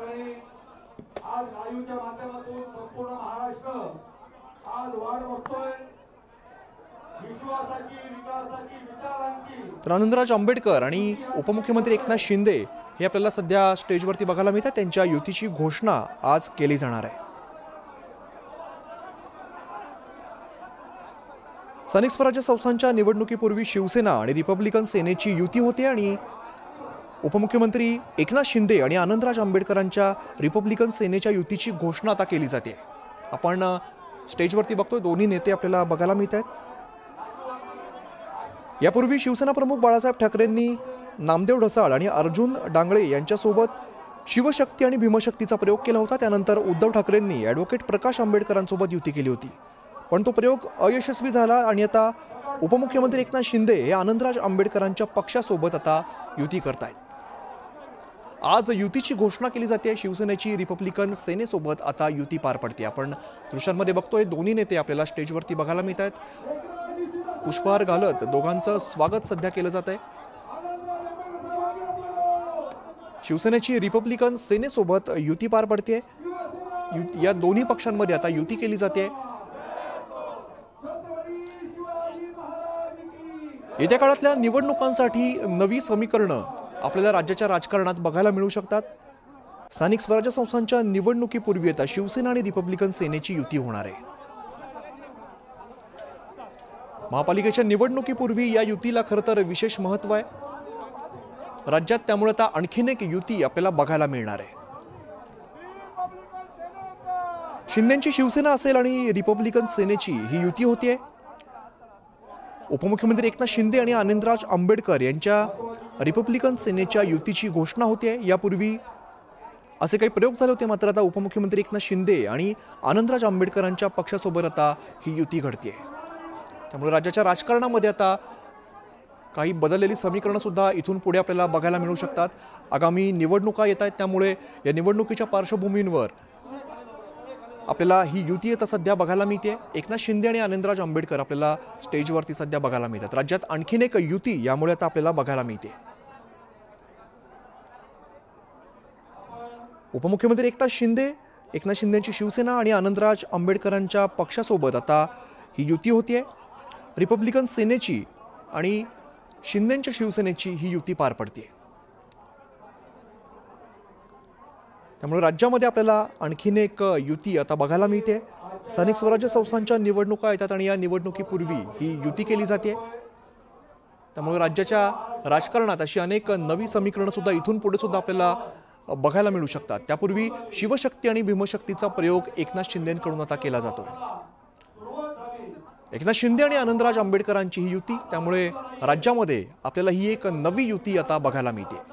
ठिकाणी आज लाईव्हच्या माध्यमातून संपूर्ण महाराष्ट्र आज वाट बघतोय विश्वासाची, विकासाची, विचारांची। तर आनंदराज आंबेडकर आणि उपमुख्यमंत्री एकनाथ शिंदे हे आपल्याला सध्या स्टेजवरती बघायला मिळतात। त्यांच्या युतीची घोषणा आज केली जाणार आहे। स्थानिक स्वराज्य संस्थांच्या निवडणुकीपूर्वी शिवसेना आणि रिपब्लिकन सेनेची युती होते आणि उपमुख्यमंत्री एकनाथ शिंदे आणि आनंदराज आंबेडकरांच्या रिपब्लिकन सेनेच्या युतीची घोषणा आता केली जाते। आपण स्टेजवरती बघतोय दोन्ही नेते आपल्याला बघायला मिळत आहेत। यापूर्वी शिवसेना प्रमुख बाळासाहेब ठाकरेंनी नामदेव ढसाळ आणि अर्जुन डांगळे यांच्यासोबत शिवशक्ती आणि भीमशक्तीचा प्रयोग केला होता। त्यानंतर उद्धव ठाकरेंनी ॲडव्होकेट प्रकाश आंबेडकरांसोबत युती केली होती, पण तो प्रयोग अयशस्वी झाला आणि आता उपमुख्यमंत्री एकनाथ शिंदे हे आनंदराज आंबेडकरांच्या पक्षासोबत आता युती करतायत। आज युतीची घोषणा केली जाते। शिवसेनेची रिपब्लिकन सेनेसोबत आता युती पार पडते। आपण दृश्यांमध्ये बघतोय दोन्ही नेते आपल्याला स्टेजवरती बघायला मिळत आहेत। पुष्पहार घालत दोघांचं स्वागत सध्या केलं जात आहे। शिवसेनेची रिपब्लिकन सेनेसोबत युती पार पडते। या दोन्ही पक्षांमध्ये आता युती केली जाते। येत्या काळातल्या निवडणुकांसाठी नवी समीकरणं आपल्याला राज्याच्या राजकारणात बघायला मिळू शकतात। स्थानिक स्वराज्य संस्थांच्या निवडणुकीपूर्वी आता शिवसेना आणि रिपब्लिकन सेनेची युती होणार आहे। महापालिकेच्या निवडणुकीपूर्वी या युतीला खरं तर विशेष महत्त्व आहे राज्यात, त्यामुळे आता आणखीन एक युती आपल्याला बघायला मिळणार आहे। शिंदेची शिवसेना असेल आणि रिपब्लिकन सेनेची ही युती होतीये। उपमुख्यमंत्री एकनाथ शिंदे आणि आनंदराज आंबेडकर यांच्या रिपब्लिकन सेनेच्या युतीची घोषणा होते। यापूर्वी असे काही प्रयोग झाले होते, मात्र आता उपमुख्यमंत्री एकनाथ शिंदे आणि आनंदराज आंबेडकरांच्या पक्षासोबत आता ही युती घडते। त्यामुळे राज्याच्या राजकारणामध्ये आता काही बदललेली समीकरणं सुद्धा इथून पुढे आपल्याला बघायला मिळू शकतात। आगामी निवडणुका येत आहेत, त्यामुळे या निवडणुकीच्या पार्श्वभूमीवर आपल्याला ही युती आता सध्या बघायला मिळते। एकनाथ शिंदे आणि आनंदराज आंबेडकर आपल्याला स्टेजवरती सध्या बघायला मिळतात। राज्यात आणखीन एक युती यामुळे आता आपल्याला बघायला मिळते। उपमुख्यमंत्री एकनाथ शिंदेची शिवसेना आणि आनंदराज आंबेडकरांच्या पक्षासोबत आता ही युती होतीये। रिपब्लिकन सेनेची आणि शिंदेच्या शिवसेनेची ही युती पार पडते। त्यामुळे राज्यामध्ये आपल्याला आणखीन एक युती आता बघायला मिळते। स्थानिक स्वराज्य संस्थांच्या निवडणुका येतात आणि या निवडणुकीपूर्वी ही युती केली जाते। त्यामुळे राज्याच्या राजकारणात अशी अनेक नवी समीकरणं सुद्धा इथून पुढे सुद्धा आपल्याला बघायला मिळू शकतात। त्यापूर्वी शिवशक्ती आणि भीमशक्तीचा प्रयोग एकनाथ शिंदेंकडून आता केला जातो। एकनाथ शिंदे आणि आनंदराज आंबेडकरांची ही युती, त्यामुळे राज्यामध्ये आपल्याला ही एक नवी युती आता बघायला मिळते।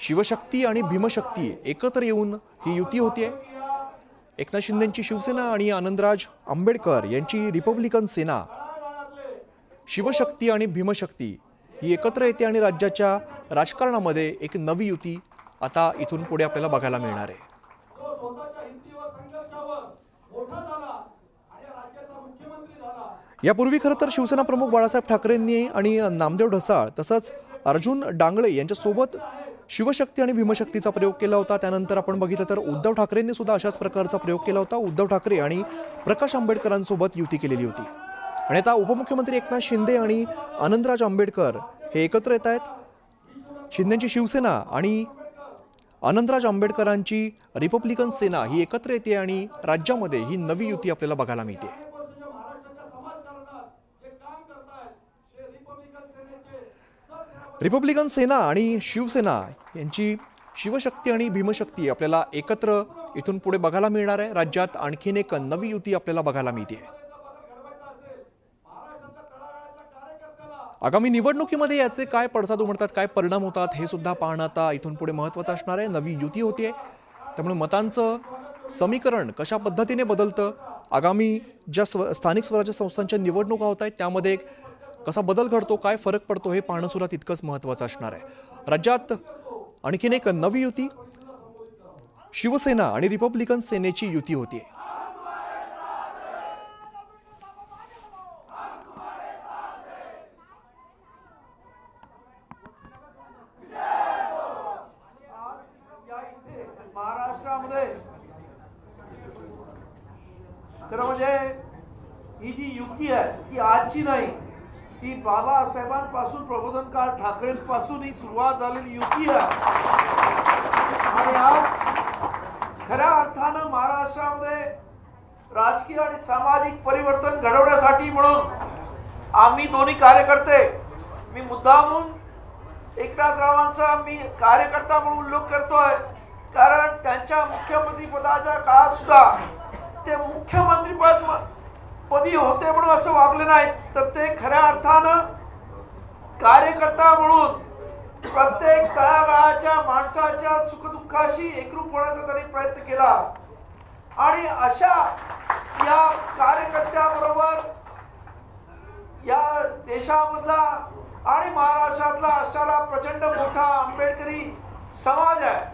शिवशक्ती आणि भीमशक्ती एकत्र येऊन ही युती होतीये। एकनाथ शिंदेची शिवसेना आणि आनंदराज आंबेडकर यांची रिपब्लिकन सेना, शिवशक्ती आणि भीमशक्ती ही एकत्र येते आणि राज्याच्या राजकारणामध्ये एक नवी युती आता इथून पुढे आपल्याला बघायला मिळणार आहे। यापूर्वी खरं तर शिवसेना प्रमुख बाळासाहेब ठाकरेंनी आणि नामदेव ढसाळ तसंच अर्जुन डांगळे यांच्यासोबत शिवशक्ती आणि भीमशक्तीचा प्रयोग केला होता। त्यानंतर आपण बघितलं तर उद्धव ठाकरेंनी सुद्धा अशाच प्रकारचा प्रयोग केला होता। उद्धव ठाकरे आणि प्रकाश आंबेडकरांसोबत युती केलेली होती आणि आता उपमुख्यमंत्री एकनाथ शिंदे आणि आनंदराज आंबेडकर हे एकत्र येत आहेत। शिंदेची शिवसेना आणि आनंदराज आंबेडकरांची रिपब्लिकन सेना ही एकत्र येते आणि राज्यामध्ये ही नवी युती आपल्याला बघायला मिळते। रिपब्लिकन सेना आणि शिवसेना यांची शिवशक्ती आणि भीमशक्ती आपल्याला एकत्र इथून पुढे बघायला मिळणार आहे। राज्यात आणखीन एक नवी युती आपल्याला बघायला मिळते। आगामी निवडणुकीमध्ये याचे काय पडसाद उमटतात, काय परिणाम होतात हे सुद्धा पाहणं आता इथून पुढे महत्त्वाचं असणार आहे। नवी युती होतीये, त्यामुळे मतांचं समीकरण कशा पद्धतीने बदलतं, आगामी ज्या स्थानिक स्वराज्य संस्थांच्या निवडणुका होत आहेत त्यामध्ये कसा बदल घडतो, काय फरक पडतो हे पाहणं सुद्धा तितकंच महत्त्वाचं असणार आहे। राज्यात आणखीन एक नवी युती शिवसेना आणि रिपब्लिकन सेनेची युती होतीये। खरं म्हणजे ही जी युती आहे ती आजची नाही, ही बाबासाहेबांपासून प्रबोधनकार ठाकरेंपासून ही सुरुवात झालेली युती आहे. आणि आज खऱ्या अर्थानं महाराष्ट्रामध्ये राजकीय आणि सामाजिक परिवर्तन घडवण्यासाठी म्हणून आम्ही दोन्ही कार्यकर्ते, मी मुद्दामून एकनाथरावांचा मी कार्यकर्ता म्हणून उल्लेख करतोय, कारण त्यांच्या मुख्यमंत्री पदाच्या काळात सुद्धा ते मुख्यमंत्री पदी होते म्हणून असं वागले नाही, तर ते खऱ्या अर्थानं कार्यकर्ता म्हणून प्रत्येक तळागाळाच्या माणसाच्या सुखदुःखाशी एकरूप होण्याचा त्यांनी प्रयत्न केला. आणि अशा या कार्यकर्त्याबरोबर या देशामधला आणि महाराष्ट्रातला असणारा प्रचंड मोठा आंबेडकरी समाज आहे,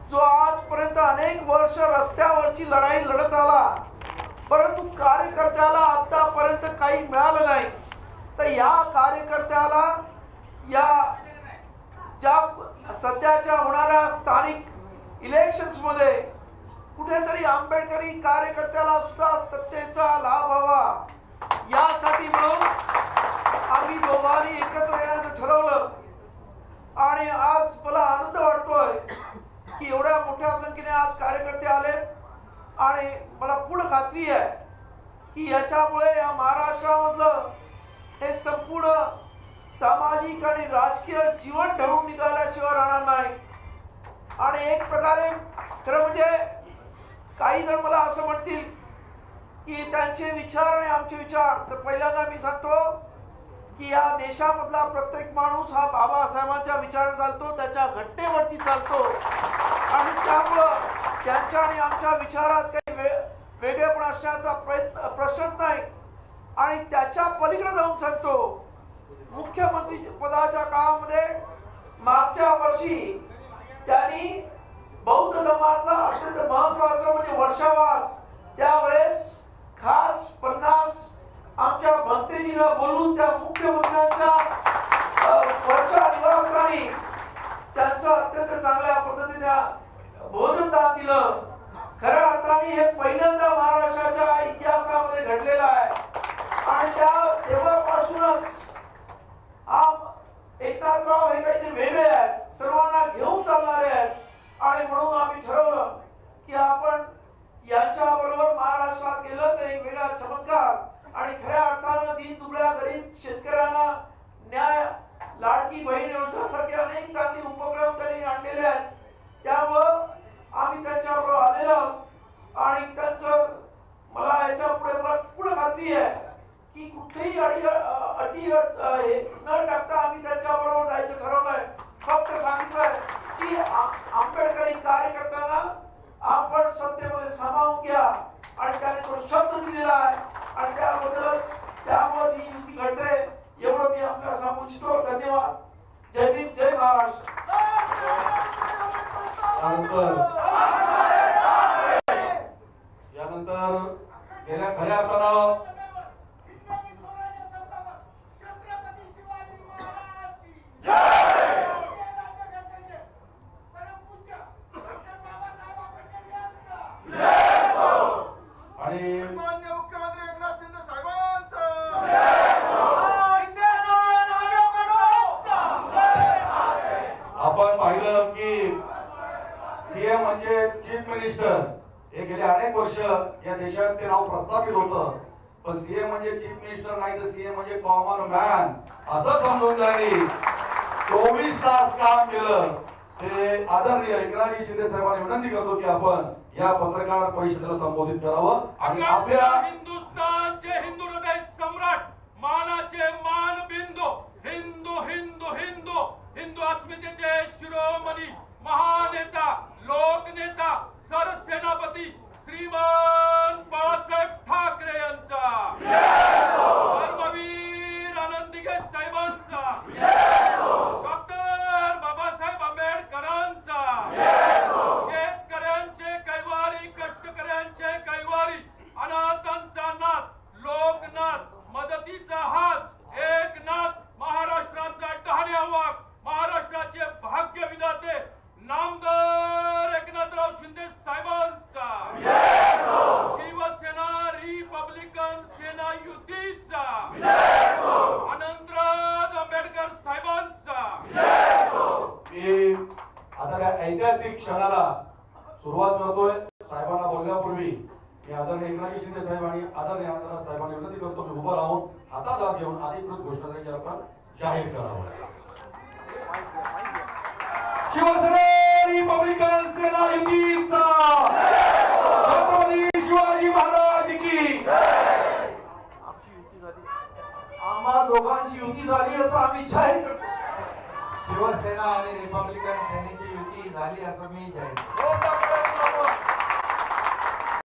जो आजपर्यंत अनेक वर्ष रस्त्यावरची लढाई लढत आला, परंतु कार्यकर्त्याला आतापर्यंत काही मिळालं नाही. तर या कार्यकर्त्याला या ज्या सध्याच्या होणाऱ्या स्थानिक इलेक्शन्स मध्ये कुठेतरी आंबेडकरी कार्यकर्त्याला सुद्धा सत्तेचा लाभ व्हावा, यासाठी म्हणून आम्ही दोघांनी एकत्र येण्याचं ठरवलं. आणि आज मला आनंद वाटतोय की एवढ्या मोठ्या संख्येने आज कार्यकर्ते आलेत. आणि मला पूर्ण खात्री आहे की याच्यामुळे या महाराष्ट्रामधलं हे संपूर्ण सामाजिक आणि राजकीय जीवन ढवळून निघाल्याशिवाय राहणार नाही. आणि एक प्रकारे खरं म्हणजे काही जण मला असं म्हणतील की त्यांचे विचार आणि आमचे विचार, तर पहिल्यांदा मी सांगतो की या देशामधला प्रत्येक माणूस हा बाबासाहेबांच्या विचाराने चालतो, त्याच्या घटनेवरती चालतो. आणि त्यामुळं त्यांच्या आणि आमच्या विचारात काही वेगळेपण असण्याचा प्रश्नच नाही. आणि त्याच्या पलीकडे जाऊन सांगतो, मुख्यमंत्री पदाच्या काळामध्ये मागच्या वर्षी त्यांनी बौद्ध धर्मातला अत्यंत महत्वाचा म्हणजे वर्षावास, त्यावेळेस खास 50 आमच्या भंतेजीनं बोलून त्या मुख्यमंत्र्यांच्या वरच्या निवासस्थानी त्यांचं अत्यंत चांगल्या पद्धतीने भोजनदान दिलं. खऱ्या अर्थाने हे पहिल्यांदा महाराष्ट्राच्या इतिहासामध्ये घडलेलं आहे. आणि त्या तेव्हापासूनच एकनाथराव हे काहीतरी वेगळे आहेत, सर्वांना घेऊन चालणारे आहेत. आणि म्हणून आम्ही ठरवलं की आपण यांच्या बरोबर महाराष्ट्रात गेलं तर एक वेगळा चमत्कार आणि खऱ्या अर्थानं दीन दुबळ्या गरीब शेतकऱ्यांना न्याय, लाडकी बहीण योजनेसारखे अनेक चांगले उपक्रम त्यांनी आणलेले आहेत. त्यामुळं आम्ही त्यांच्याबरोबर आलेलो. आणि त्यांचं मला याच्या पुढे मला पूर्ण खात्री आहे की कुठलीही अटी न टाकता आम्ही त्यांच्याबरोबर जायचं ठरवलंय. फक्त सांगितलंय की आंबेडकरी कार्यकर्त्यांना आपण सत्तेमध्ये सामावून घ्या, आणि त्याने तो शब्द दिलेला आहे. आणि त्यामुळेच ही युती घडते, एवढं मी आपल्याला सांगू इच्छितो. धन्यवाद. जय भीम, जय महाराष्ट्र. यानंतर गेल्या खऱ्या अर्थानं आपण पाहिलं की सीएम म्हणजे चीफ मिनिस्टर, हे गेले अनेक वर्ष या देशात ते नाव प्रस्थापित होतं. पण सीएम म्हणजे चीफ मिनिस्टर नाही, तर सीएम म्हणजे कॉमन मॅन असं समजून त्यांनी 24 तास काम केलं. ते आदरणीय एकनाथजी शिंदे साहेबांनी विनंती करतो की आपण या पत्रकार परिषदेला संबोधित करावं. आणि आपल्या हिंदुस्थानचे हिंदू हृदय सम्राट, मानाचे मानबिंदू, हिंदू हिंदू हिंदू हिंदू अस्मितेचे शिरोमणी, महानेता, लोकनेता, सरसेनापती श्रीमान बाळासाहेब ठाकरे यांचा, धर्मवीर आनंदीगे साहेबांचा, डॉक्टर बाबासाहेब आंबेडकरांचा, शेतकऱ्यांचे कैवारी, कष्टकऱ्यांचे कैवारी, अनाथांचा नाथ, लोक आता त्या ऐतिहासिक क्षणाला सुरुवात करतोय. साहेबांना बोलण्यापूर्वी मी आदरणीय एकनाथ शिंदे साहेब आणि आदरणीय आनंदराज साहेबांना विनंती करतो मी उभं राहून हातात हात घेऊन अधिकृत घोषणा आपण जाहीर करावं. शिवसेना रिपब्लिकन सेना युतीचा छत्रपती शिवाजी महाराज की आमची युती झाली, आम्हा दोघांची युती झाली असं आम्ही जाहीर करतो. शिवसेना आणि रिपब्लिकन सेनेची युती झाली असं मी जाहीर करतो.